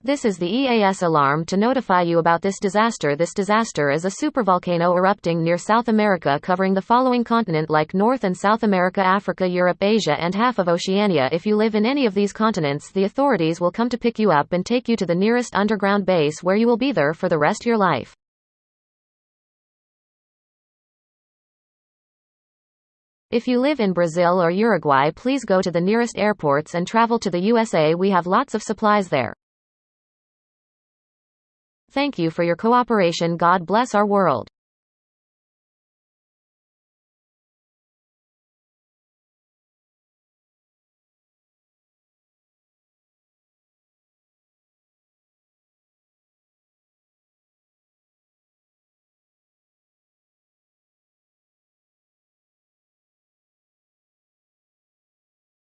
This is the EAS alarm to notify you about this disaster. This disaster is a supervolcano erupting near South America, covering the following continent like North and South America, Africa, Europe, Asia, and half of Oceania. If you live in any of these continents, the authorities will come to pick you up and take you to the nearest underground base, where you will be there for the rest of your life. If you live in Brazil or Uruguay, please go to the nearest airports and travel to the USA. We have lots of supplies there. Thank you for your cooperation. God bless our world.